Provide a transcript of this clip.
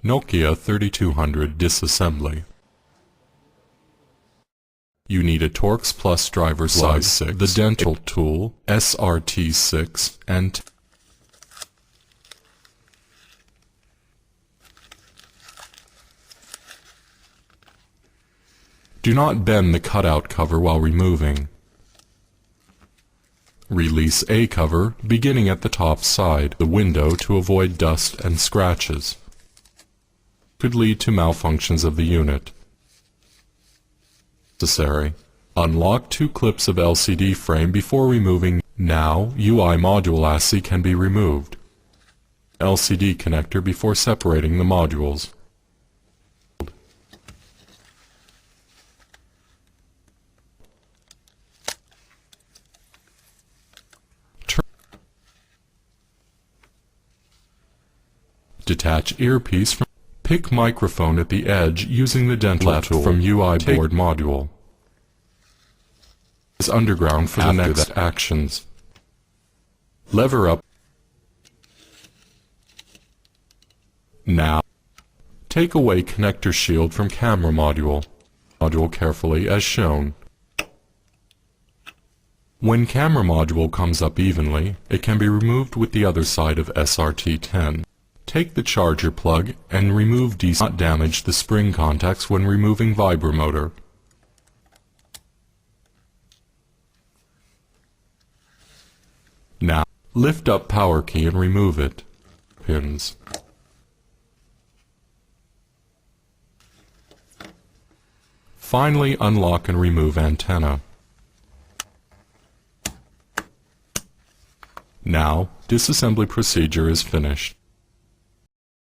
Nokia 3200 Disassembly. You need a Torx Plus driver size 6, the dental tool, SRT6, and do not bend the cutout cover while removing. Release A cover, beginning at the top side, the window to avoid dust and scratches. Could lead to malfunctions of the unit. Necessary. Unlock 2 clips of LCD frame before removing. Now, UI module ASCII can be removed. LCD connector before separating the modules. Detach earpiece from. Pick microphone at the edge using the dental tool from UI board module. Is underground for the next actions. Lever up. Now, take away connector shield from camera module. Module carefully as shown. When camera module comes up evenly, it can be removed with the other side of SRT10. Take the charger plug and remove Do not damage the spring contacts when removing vibromotor. Now, lift up power key and remove it. Pins. Finally, unlock and remove antenna. Now, disassembly procedure is finished.